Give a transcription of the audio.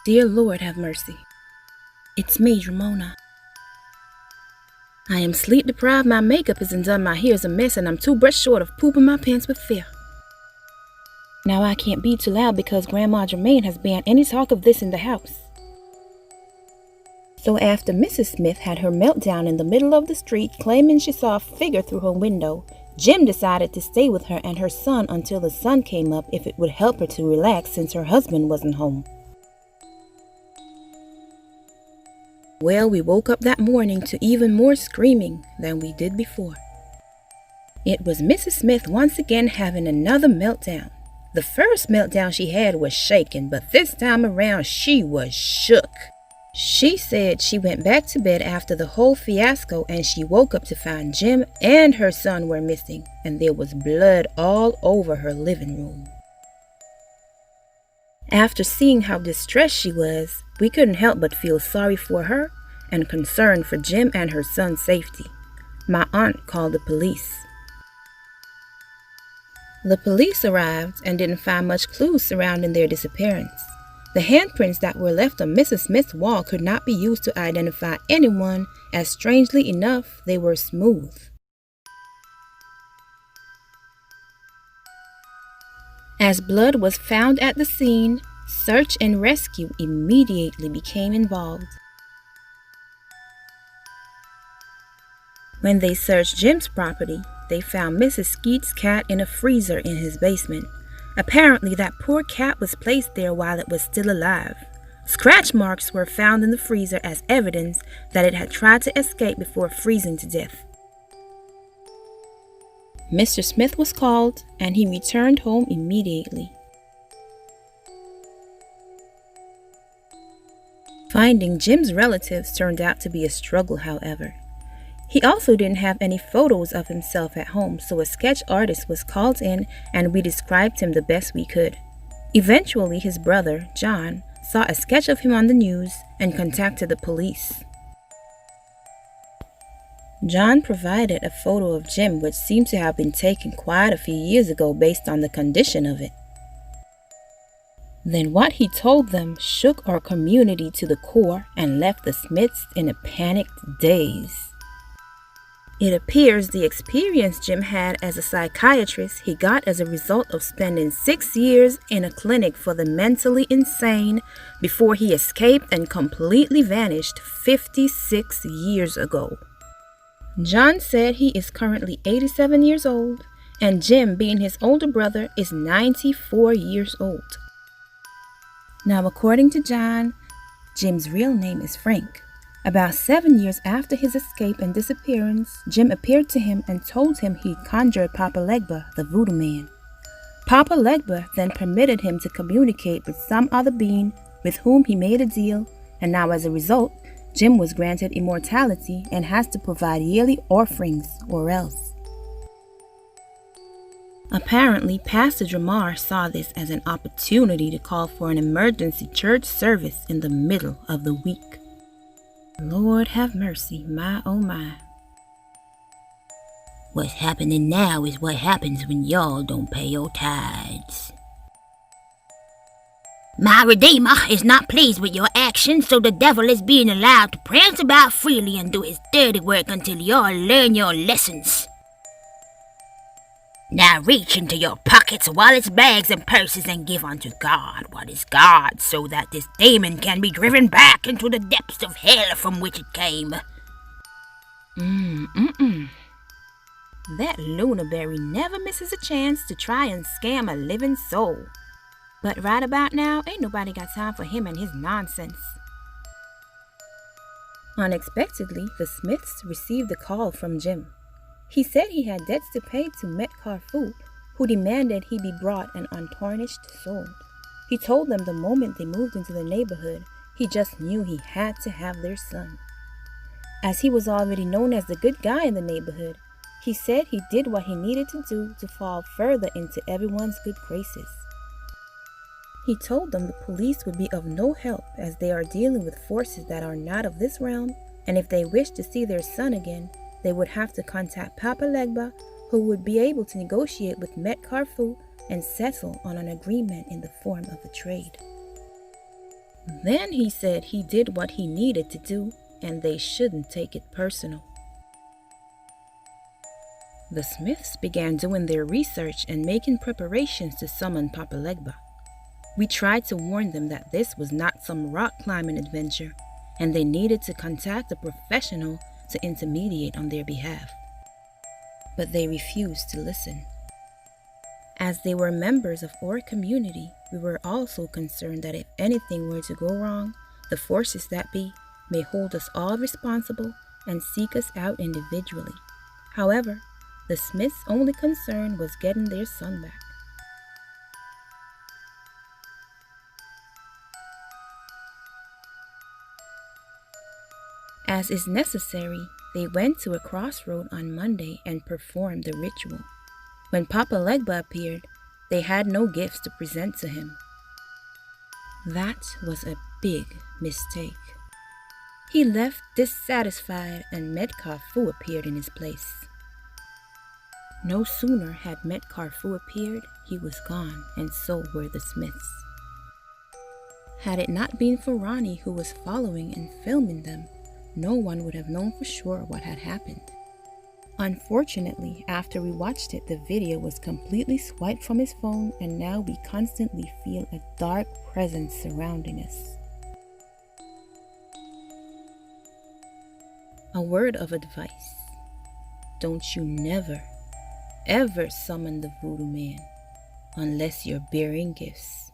Dear Lord, have mercy. It's me, Dramona. I am sleep deprived, my makeup isn't done, my hair's a mess, and I'm 2 brushes short of pooping my pants with fear. Now I can't be too loud because Grandma Germaine has banned any talk of this in the house. So after Mrs. Smith had her meltdown in the middle of the street claiming she saw a figure through her window, Jim decided to stay with her and her son until the sun came up if it would help her to relax since her husband wasn't home. Well, we woke up that morning to even more screaming than we did before. It was Mrs. Smith once again having another meltdown. The first meltdown she had was shaken, but this time around she was shook. She said she went back to bed after the whole fiasco and she woke up to find Jim and her son were missing, and there was blood all over her living room. After seeing how distressed she was, we couldn't help but feel sorry for her and concerned for Jim and her son's safety. My aunt called the police. The police arrived and didn't find much clues surrounding their disappearance. The handprints that were left on Mrs. Smith's wall could not be used to identify anyone, as strangely enough, they were smooth. As blood was found at the scene, search and rescue immediately became involved. When they searched Jim's property, they found Mrs. Skeet's cat in a freezer in his basement. Apparently, that poor cat was placed there while it was still alive. Scratch marks were found in the freezer as evidence that it had tried to escape before freezing to death. Mr. Smith was called, and he returned home immediately. Finding Jim's relatives turned out to be a struggle, however. He also didn't have any photos of himself at home, so a sketch artist was called in and we described him the best we could. Eventually, his brother, John, saw a sketch of him on the news and contacted the police. John provided a photo of Jim which seemed to have been taken quite a few years ago based on the condition of it. Then what he told them shook our community to the core and left the Smiths in a panicked daze. It appears the experience Jim had as a psychiatrist he got as a result of spending 6 years in a clinic for the mentally insane before he escaped and completely vanished 56 years ago. John said he is currently 87 years old, and Jim, being his older brother, is 94 years old. Now, according to John, Jim's real name is Frank. About 7 years after his escape and disappearance, Jim appeared to him and told him he'd conjured Papa Legba, the Voodoo man. Papa Legba then permitted him to communicate with some other being with whom he made a deal, and now as a result, Jim was granted immortality and has to provide yearly offerings or else. Apparently, Pastor Dramar saw this as an opportunity to call for an emergency church service in the middle of the week. Lord have mercy, my oh my. What's happening now is what happens when y'all don't pay your tithes. My Redeemer is not pleased with your actions, so the devil is being allowed to prance about freely and do his dirty work until y'all learn your lessons. Now reach into your pockets, wallets, bags, and purses and give unto God what is God's, so that this demon can be driven back into the depths of hell from which it came. That Lunaberry never misses a chance to try and scam a living soul. But right about now, ain't nobody got time for him and his nonsense. Unexpectedly, the Smiths received a call from Jim. He said he had debts to pay to Metcalfu, who demanded he be brought an untarnished sword. He told them the moment they moved into the neighborhood, he just knew he had to have their son. As he was already known as the good guy in the neighborhood, he said he did what he needed to do to fall further into everyone's good graces. He told them the police would be of no help as they are dealing with forces that are not of this realm, and if they wished to see their son again, they would have to contact Papa Legba, who would be able to negotiate with Metcalfu and settle on an agreement in the form of a trade. Then he said he did what he needed to do and they shouldn't take it personal. The Smiths began doing their research and making preparations to summon Papa Legba. We tried to warn them that this was not some rock climbing adventure and they needed to contact a professional to intermediate on their behalf. But they refused to listen. As they were members of our community, we were also concerned that if anything were to go wrong, the forces that be may hold us all responsible and seek us out individually. However, the Smiths' only concern was getting their son back. As is necessary, they went to a crossroad on Monday and performed the ritual. When Papa Legba appeared, they had no gifts to present to him. That was a big mistake. He left dissatisfied and Metcalfu appeared in his place. No sooner had Metcalfu appeared, he was gone, and so were the Smiths. Had it not been for Ronnie, who was following and filming them, no one would have known for sure what had happened. Unfortunately, after we watched it, the video was completely swiped from his phone, and now we constantly feel a dark presence surrounding us. A word of advice: don't you never, ever summon the Voodoo Man unless you're bearing gifts.